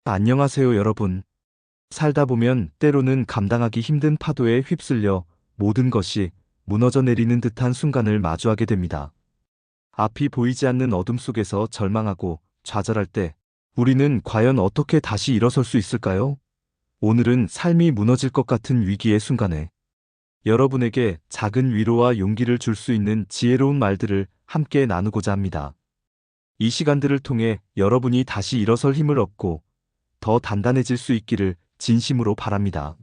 안녕하세요, 여러분. 살다 보면 때로는 감당하기 힘든 파도에 휩쓸려 모든 것이 무너져 내리는 듯한 순간을 마주하게 됩니다. 앞이 보이지 않는 어둠 속에서 절망하고 좌절할 때 우리는 과연 어떻게 다시 일어설 수 있을까요? 오늘은 삶이 무너질 것 같은 위기의 순간에 여러분에게 작은 위로와 용기를 줄 수 있는 지혜로운 말들을 함께 나누고자 합니다. 이 시간들을 통해 여러분이 다시 일어설 힘을 얻고 더 단단해질 수 있기를 진심으로 바랍니다.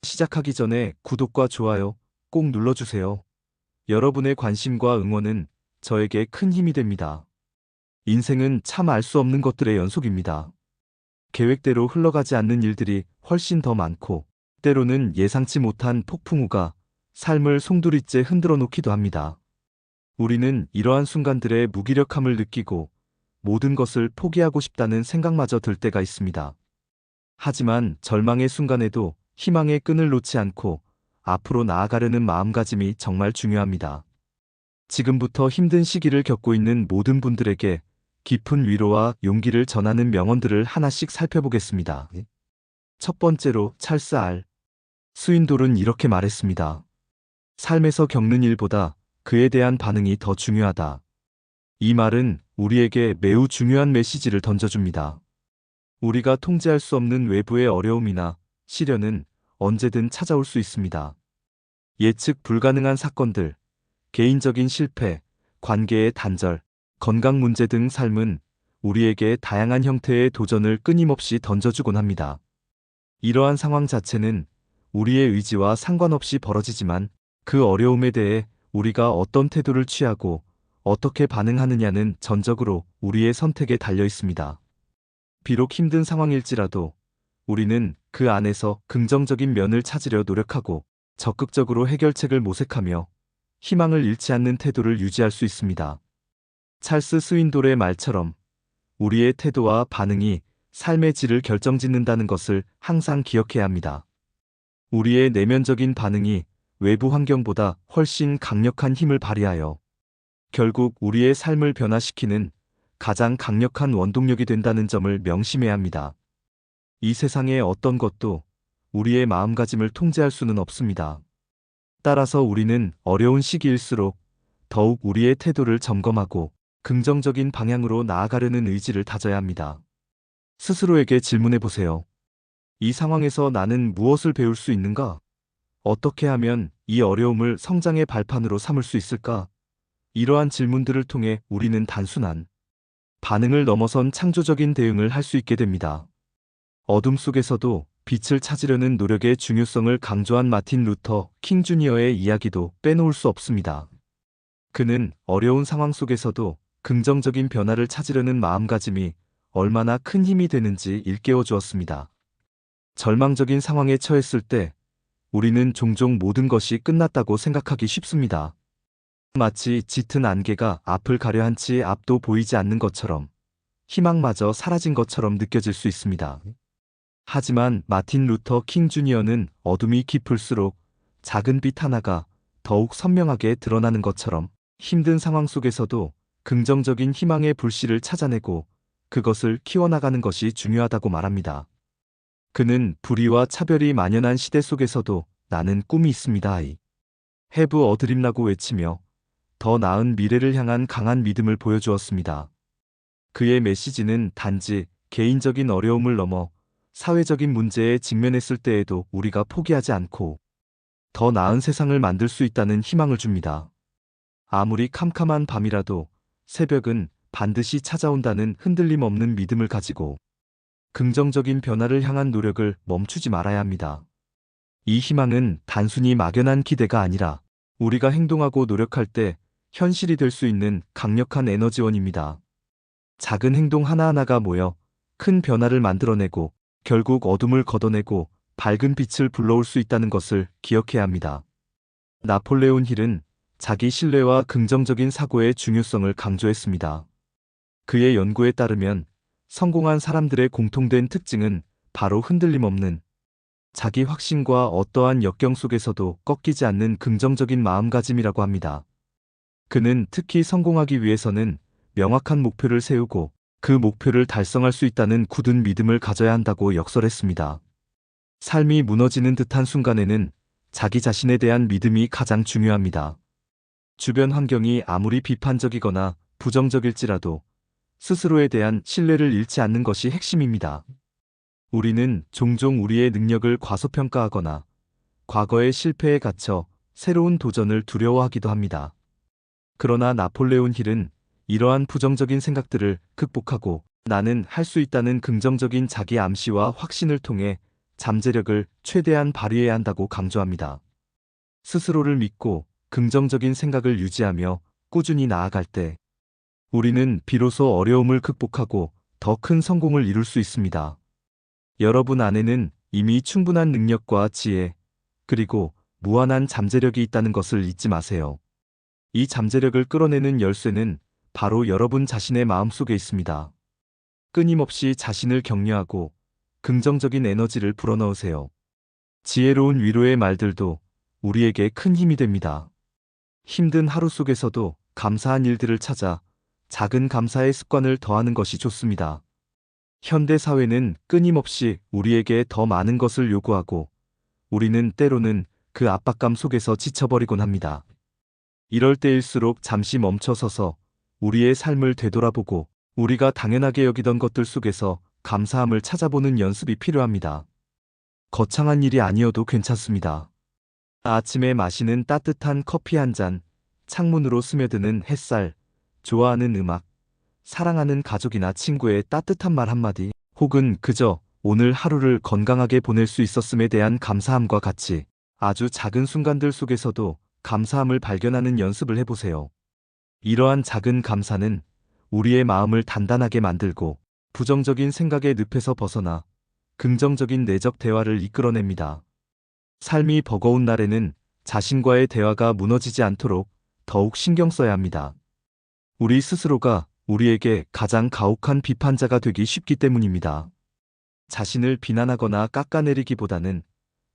시작하기 전에 구독과 좋아요 꼭 눌러주세요. 여러분의 관심과 응원은 저에게 큰 힘이 됩니다. 인생은 참 알 수 없는 것들의 연속입니다. 계획대로 흘러가지 않는 일들이 훨씬 더 많고, 때로는 예상치 못한 폭풍우가 삶을 송두리째 흔들어 놓기도 합니다. 우리는 이러한 순간들의 무기력함을 느끼고 모든 것을 포기하고 싶다는 생각마저 들 때가 있습니다. 하지만 절망의 순간에도 희망의 끈을 놓지 않고 앞으로 나아가려는 마음가짐이 정말 중요합니다. 지금부터 힘든 시기를 겪고 있는 모든 분들에게 깊은 위로와 용기를 전하는 명언들을 하나씩 살펴보겠습니다. 첫 번째로 찰스 알. 스윈돌은 이렇게 말했습니다. 삶에서 겪는 일보다 그에 대한 반응이 더 중요하다. 이 말은 우리에게 매우 중요한 메시지를 던져줍니다. 우리가 통제할 수 없는 외부의 어려움이나 시련은 언제든 찾아올 수 있습니다. 예측 불가능한 사건들, 개인적인 실패, 관계의 단절, 건강 문제 등 삶은 우리에게 다양한 형태의 도전을 끊임없이 던져주곤 합니다. 이러한 상황 자체는 우리의 의지와 상관없이 벌어지지만, 그 어려움에 대해 우리가 어떤 태도를 취하고 어떻게 반응하느냐는 전적으로 우리의 선택에 달려 있습니다. 비록 힘든 상황일지라도 우리는 그 안에서 긍정적인 면을 찾으려 노력하고 적극적으로 해결책을 모색하며 희망을 잃지 않는 태도를 유지할 수 있습니다. 찰스 스윈돌의 말처럼 우리의 태도와 반응이 삶의 질을 결정짓는다는 것을 항상 기억해야 합니다. 우리의 내면적인 반응이 외부 환경보다 훨씬 강력한 힘을 발휘하여 결국 우리의 삶을 변화시키는 가장 강력한 원동력이 된다는 점을 명심해야 합니다. 이 세상의 어떤 것도 우리의 마음가짐을 통제할 수는 없습니다. 따라서 우리는 어려운 시기일수록 더욱 우리의 태도를 점검하고 긍정적인 방향으로 나아가려는 의지를 다져야 합니다. 스스로에게 질문해 보세요. 이 상황에서 나는 무엇을 배울 수 있는가? 어떻게 하면 이 어려움을 성장의 발판으로 삼을 수 있을까? 이러한 질문들을 통해 우리는 단순한 반응을 넘어선 창조적인 대응을 할 수 있게 됩니다. 어둠 속에서도 빛을 찾으려는 노력의 중요성을 강조한 마틴 루터 킹 주니어의 이야기도 빼놓을 수 없습니다. 그는 어려운 상황 속에서도 긍정적인 변화를 찾으려는 마음가짐이 얼마나 큰 힘이 되는지 일깨워 주었습니다. 절망적인 상황에 처했을 때 우리는 종종 모든 것이 끝났다고 생각하기 쉽습니다. 마치 짙은 안개가 앞을 가려 한 채 앞도 보이지 않는 것처럼, 희망마저 사라진 것처럼 느껴질 수 있습니다. 하지만 마틴 루터 킹 주니어는 어둠이 깊을수록 작은 빛 하나가 더욱 선명하게 드러나는 것처럼 힘든 상황 속에서도 긍정적인 희망의 불씨를 찾아내고 그것을 키워나가는 것이 중요하다고 말합니다. 그는 불의와 차별이 만연한 시대 속에서도 나는 꿈이 있습니다. I have a dream라고 외치며 더 나은 미래를 향한 강한 믿음을 보여주었습니다. 그의 메시지는 단지 개인적인 어려움을 넘어 사회적인 문제에 직면했을 때에도 우리가 포기하지 않고 더 나은 세상을 만들 수 있다는 희망을 줍니다. 아무리 캄캄한 밤이라도 새벽은 반드시 찾아온다는 흔들림 없는 믿음을 가지고 긍정적인 변화를 향한 노력을 멈추지 말아야 합니다. 이 희망은 단순히 막연한 기대가 아니라 우리가 행동하고 노력할 때 현실이 될 수 있는 강력한 에너지원입니다. 작은 행동 하나하나가 모여 큰 변화를 만들어내고 결국 어둠을 걷어내고 밝은 빛을 불러올 수 있다는 것을 기억해야 합니다. 나폴레온 힐은 자기 신뢰와 긍정적인 사고의 중요성을 강조했습니다. 그의 연구에 따르면 성공한 사람들의 공통된 특징은 바로 흔들림 없는 자기 확신과 어떠한 역경 속에서도 꺾이지 않는 긍정적인 마음가짐이라고 합니다. 그는 특히 성공하기 위해서는 명확한 목표를 세우고 그 목표를 달성할 수 있다는 굳은 믿음을 가져야 한다고 역설했습니다. 삶이 무너지는 듯한 순간에는 자기 자신에 대한 믿음이 가장 중요합니다. 주변 환경이 아무리 비판적이거나 부정적일지라도 스스로에 대한 신뢰를 잃지 않는 것이 핵심입니다. 우리는 종종 우리의 능력을 과소평가하거나 과거의 실패에 갇혀 새로운 도전을 두려워하기도 합니다. 그러나 나폴레온 힐은 이러한 부정적인 생각들을 극복하고 나는 할 수 있다는 긍정적인 자기 암시와 확신을 통해 잠재력을 최대한 발휘해야 한다고 강조합니다. 스스로를 믿고 긍정적인 생각을 유지하며 꾸준히 나아갈 때 우리는 비로소 어려움을 극복하고 더 큰 성공을 이룰 수 있습니다. 여러분 안에는 이미 충분한 능력과 지혜, 그리고 무한한 잠재력이 있다는 것을 잊지 마세요. 이 잠재력을 끌어내는 열쇠는 바로 여러분 자신의 마음속에 있습니다. 끊임없이 자신을 격려하고 긍정적인 에너지를 불어넣으세요. 지혜로운 위로의 말들도 우리에게 큰 힘이 됩니다. 힘든 하루 속에서도 감사한 일들을 찾아 작은 감사의 습관을 더하는 것이 좋습니다. 현대 사회는 끊임없이 우리에게 더 많은 것을 요구하고 우리는 때로는 그 압박감 속에서 지쳐버리곤 합니다. 이럴 때일수록 잠시 멈춰서서 우리의 삶을 되돌아보고 우리가 당연하게 여기던 것들 속에서 감사함을 찾아보는 연습이 필요합니다. 거창한 일이 아니어도 괜찮습니다. 아침에 마시는 따뜻한 커피 한 잔, 창문으로 스며드는 햇살, 좋아하는 음악, 사랑하는 가족이나 친구의 따뜻한 말 한마디, 혹은 그저 오늘 하루를 건강하게 보낼 수 있었음에 대한 감사함과 같이 아주 작은 순간들 속에서도 감사함을 발견하는 연습을 해보세요. 이러한 작은 감사는 우리의 마음을 단단하게 만들고 부정적인 생각의 늪에서 벗어나 긍정적인 내적 대화를 이끌어냅니다. 삶이 버거운 날에는 자신과의 대화가 무너지지 않도록 더욱 신경 써야 합니다. 우리 스스로가 우리에게 가장 가혹한 비판자가 되기 쉽기 때문입니다. 자신을 비난하거나 깎아내리기보다는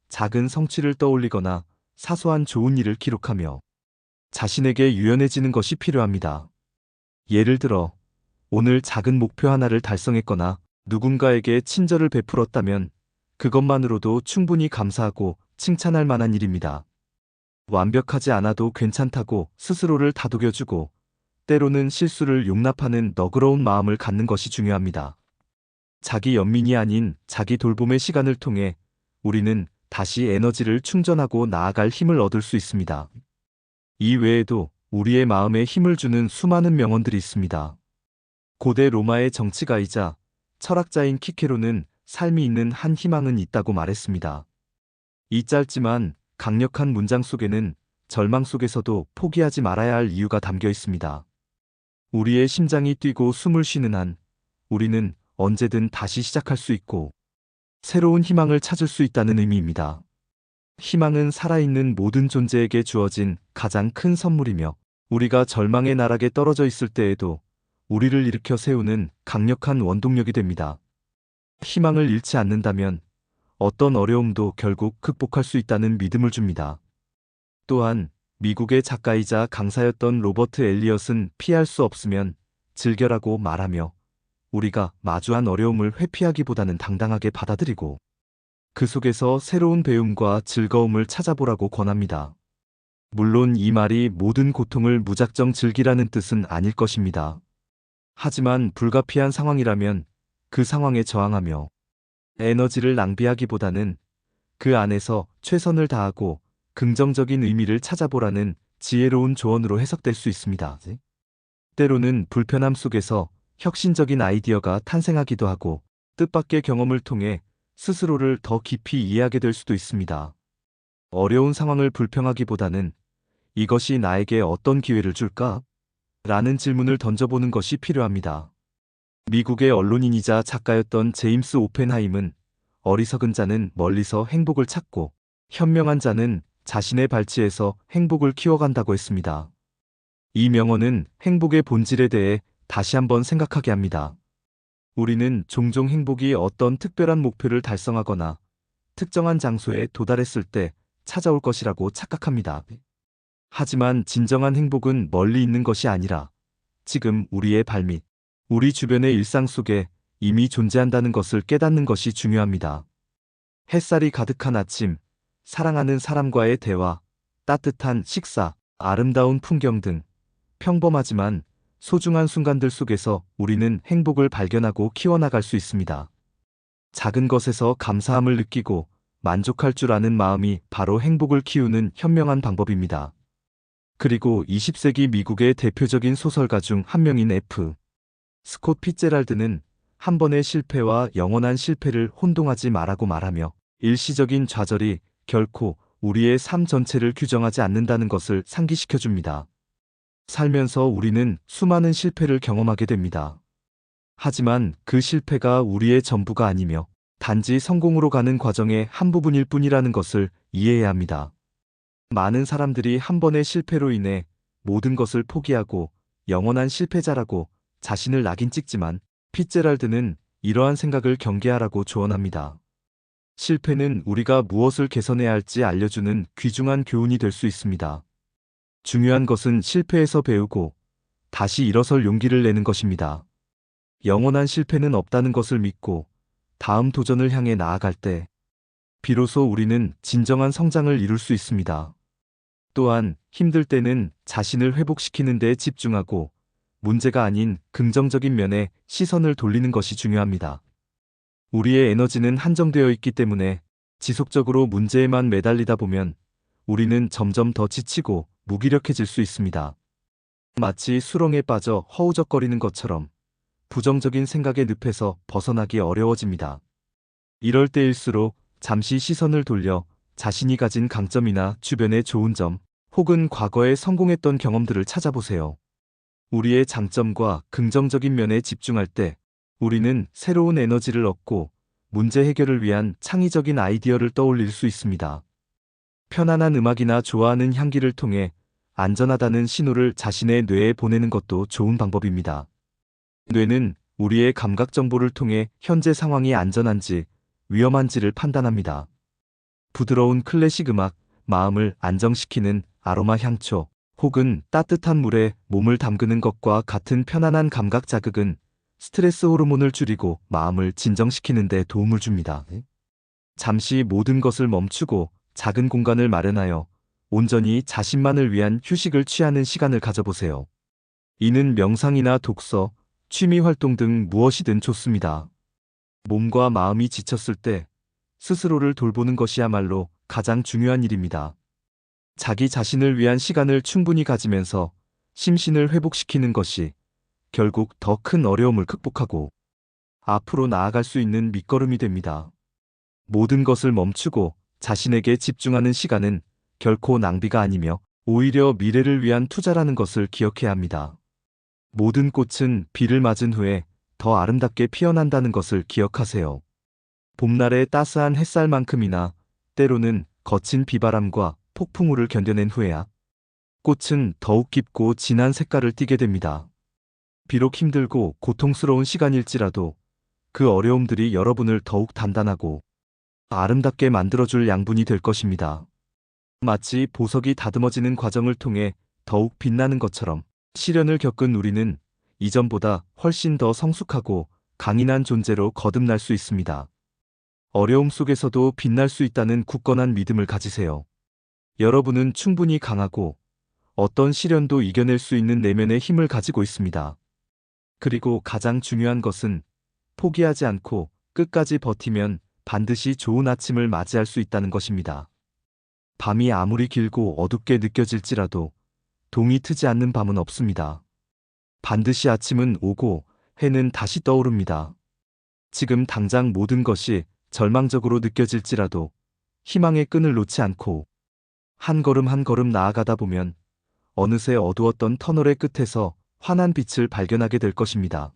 작은 성취를 떠올리거나 사소한 좋은 일을 기록하며 자신에게 유연해지는 것이 필요합니다. 예를 들어, 오늘 작은 목표 하나를 달성했거나 누군가에게 친절을 베풀었다면 그것만으로도 충분히 감사하고 칭찬할 만한 일입니다. 완벽하지 않아도 괜찮다고 스스로를 다독여주고 때로는 실수를 용납하는 너그러운 마음을 갖는 것이 중요합니다. 자기 연민이 아닌 자기 돌봄의 시간을 통해 우리는 다시 에너지를 충전하고 나아갈 힘을 얻을 수 있습니다. 이 외에도 우리의 마음에 힘을 주는 수많은 명언들이 있습니다. 고대 로마의 정치가이자 철학자인 키케로는 삶이 있는 한 희망은 있다고 말했습니다. 이 짧지만 강력한 문장 속에는 절망 속에서도 포기하지 말아야 할 이유가 담겨 있습니다. 우리의 심장이 뛰고 숨을 쉬는 한 우리는 언제든 다시 시작할 수 있고 새로운 희망을 찾을 수 있다는 의미입니다. 희망은 살아있는 모든 존재에게 주어진 가장 큰 선물이며 우리가 절망의 나락에 떨어져 있을 때에도 우리를 일으켜 세우는 강력한 원동력이 됩니다. 희망을 잃지 않는다면 어떤 어려움도 결국 극복할 수 있다는 믿음을 줍니다. 또한 미국의 작가이자 강사였던 로버트 엘리엇은 피할 수 없으면 즐겨라고 말하며 우리가 마주한 어려움을 회피하기보다는 당당하게 받아들이고 그 속에서 새로운 배움과 즐거움을 찾아보라고 권합니다. 물론 이 말이 모든 고통을 무작정 즐기라는 뜻은 아닐 것입니다. 하지만 불가피한 상황이라면 그 상황에 저항하며 에너지를 낭비하기보다는 그 안에서 최선을 다하고 긍정적인 의미를 찾아보라는 지혜로운 조언으로 해석될 수 있습니다. 때로는 불편함 속에서 혁신적인 아이디어가 탄생하기도 하고 뜻밖의 경험을 통해 스스로를 더 깊이 이해하게 될 수도 있습니다. 어려운 상황을 불평하기보다는 이것이 나에게 어떤 기회를 줄까? 라는 질문을 던져보는 것이 필요합니다. 미국의 언론인이자 작가였던 제임스 오펜하임은 어리석은 자는 멀리서 행복을 찾고 현명한 자는 자신의 발치에서 행복을 키워간다고 했습니다. 이 명언은 행복의 본질에 대해 다시 한번 생각하게 합니다. 우리는 종종 행복이 어떤 특별한 목표를 달성하거나 특정한 장소에 도달했을 때 찾아올 것이라고 착각합니다. 하지만 진정한 행복은 멀리 있는 것이 아니라 지금 우리의 발밑 우리 주변의 일상 속에 이미 존재한다는 것을 깨닫는 것이 중요합니다. 햇살이 가득한 아침, 사랑하는 사람과의 대화, 따뜻한 식사, 아름다운 풍경 등 평범하지만 소중한 순간들 속에서 우리는 행복을 발견하고 키워나갈 수 있습니다. 작은 것에서 감사함을 느끼고 만족할 줄 아는 마음이 바로 행복을 키우는 현명한 방법입니다. 그리고 20세기 미국의 대표적인 소설가 중 한 명인 F. 스콧 피츠제랄드는 한 번의 실패와 영원한 실패를 혼동하지 말라고 말하며 일시적인 좌절이 결코 우리의 삶 전체를 규정하지 않는다는 것을 상기시켜 줍니다. 살면서 우리는 수많은 실패를 경험하게 됩니다. 하지만 그 실패가 우리의 전부가 아니며 단지 성공으로 가는 과정의 한 부분일 뿐이라는 것을 이해해야 합니다. 많은 사람들이 한 번의 실패로 인해 모든 것을 포기하고 영원한 실패자라고 자신을 낙인 찍지만 피츠제랄드는 이러한 생각을 경계하라고 조언합니다. 실패는 우리가 무엇을 개선해야 할지 알려주는 귀중한 교훈이 될 수 있습니다. 중요한 것은 실패에서 배우고 다시 일어설 용기를 내는 것입니다. 영원한 실패는 없다는 것을 믿고 다음 도전을 향해 나아갈 때 비로소 우리는 진정한 성장을 이룰 수 있습니다. 또한 힘들 때는 자신을 회복시키는 데 집중하고 문제가 아닌 긍정적인 면에 시선을 돌리는 것이 중요합니다. 우리의 에너지는 한정되어 있기 때문에 지속적으로 문제에만 매달리다 보면 우리는 점점 더 지치고 무기력해질 수 있습니다. 마치 수렁에 빠져 허우적거리는 것처럼 부정적인 생각의 늪에서 벗어나기 어려워집니다. 이럴 때일수록 잠시 시선을 돌려 자신이 가진 강점이나 주변의 좋은 점, 혹은 과거에 성공했던 경험들을 찾아보세요. 우리의 장점과 긍정적인 면에 집중할 때 우리는 새로운 에너지를 얻고 문제 해결을 위한 창의적인 아이디어를 떠올릴 수 있습니다. 편안한 음악이나 좋아하는 향기를 통해 안전하다는 신호를 자신의 뇌에 보내는 것도 좋은 방법입니다. 뇌는 우리의 감각 정보를 통해 현재 상황이 안전한지 위험한지를 판단합니다. 부드러운 클래식 음악, 마음을 안정시키는 아로마 향초, 혹은 따뜻한 물에 몸을 담그는 것과 같은 편안한 감각 자극은 스트레스 호르몬을 줄이고 마음을 진정시키는 데 도움을 줍니다. 잠시 모든 것을 멈추고 작은 공간을 마련하여 온전히 자신만을 위한 휴식을 취하는 시간을 가져보세요. 이는 명상이나 독서, 취미 활동 등 무엇이든 좋습니다. 몸과 마음이 지쳤을 때 스스로를 돌보는 것이야말로 가장 중요한 일입니다. 자기 자신을 위한 시간을 충분히 가지면서 심신을 회복시키는 것이 결국 더 큰 어려움을 극복하고 앞으로 나아갈 수 있는 밑거름이 됩니다. 모든 것을 멈추고 자신에게 집중하는 시간은 결코 낭비가 아니며 오히려 미래를 위한 투자라는 것을 기억해야 합니다. 모든 꽃은 비를 맞은 후에 더 아름답게 피어난다는 것을 기억하세요. 봄날의 따스한 햇살만큼이나 때로는 거친 비바람과 폭풍우를 견뎌낸 후에야 꽃은 더욱 깊고 진한 색깔을 띠게 됩니다. 비록 힘들고 고통스러운 시간일지라도 그 어려움들이 여러분을 더욱 단단하고 아름답게 만들어줄 양분이 될 것입니다. 마치 보석이 다듬어지는 과정을 통해 더욱 빛나는 것처럼 시련을 겪은 우리는 이전보다 훨씬 더 성숙하고 강인한 존재로 거듭날 수 있습니다. 어려움 속에서도 빛날 수 있다는 굳건한 믿음을 가지세요. 여러분은 충분히 강하고 어떤 시련도 이겨낼 수 있는 내면의 힘을 가지고 있습니다. 그리고 가장 중요한 것은 포기하지 않고 끝까지 버티면 반드시 좋은 아침을 맞이할 수 있다는 것입니다. 밤이 아무리 길고 어둡게 느껴질지라도 동이 트지 않는 밤은 없습니다. 반드시 아침은 오고 해는 다시 떠오릅니다. 지금 당장 모든 것이 절망적으로 느껴질지라도 희망의 끈을 놓지 않고 한 걸음 한 걸음 나아가다 보면 어느새 어두웠던 터널의 끝에서 환한 빛을 발견하게 될 것입니다.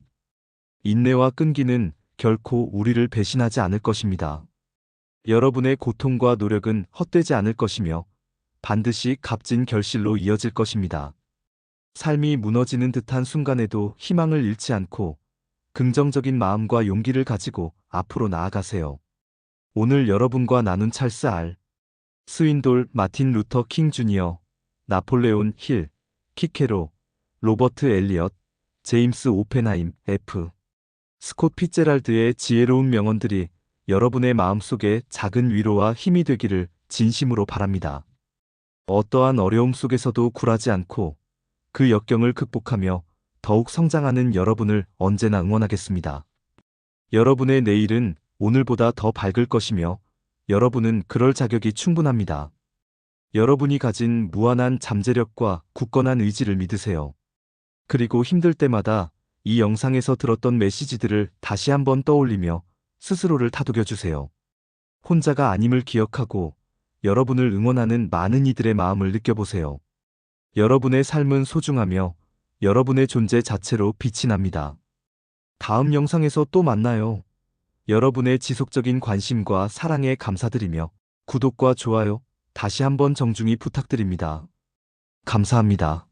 인내와 끈기는 결코 우리를 배신하지 않을 것입니다. 여러분의 고통과 노력은 헛되지 않을 것이며 반드시 값진 결실로 이어질 것입니다. 삶이 무너지는 듯한 순간에도 희망을 잃지 않고 긍정적인 마음과 용기를 가지고 앞으로 나아가세요. 오늘 여러분과 나눈 찰스 R. 스윈돌, 마틴 루터 킹 주니어, 나폴레온 힐, 키케로, 로버트 엘리엇, 제임스 오펜하임, F. 스콧 피츠제랄드의 지혜로운 명언들이 여러분의 마음속에 작은 위로와 힘이 되기를 진심으로 바랍니다. 어떠한 어려움 속에서도 굴하지 않고 그 역경을 극복하며 더욱 성장하는 여러분을 언제나 응원하겠습니다. 여러분의 내일은 오늘보다 더 밝을 것이며 여러분은 그럴 자격이 충분합니다. 여러분이 가진 무한한 잠재력과 굳건한 의지를 믿으세요. 그리고 힘들 때마다 이 영상에서 들었던 메시지들을 다시 한번 떠올리며 스스로를 다독여 주세요. 혼자가 아님을 기억하고 여러분을 응원하는 많은 이들의 마음을 느껴보세요. 여러분의 삶은 소중하며 여러분의 존재 자체로 빛이 납니다. 다음 영상에서 또 만나요. 여러분의 지속적인 관심과 사랑에 감사드리며 구독과 좋아요 다시 한번 정중히 부탁드립니다. 감사합니다.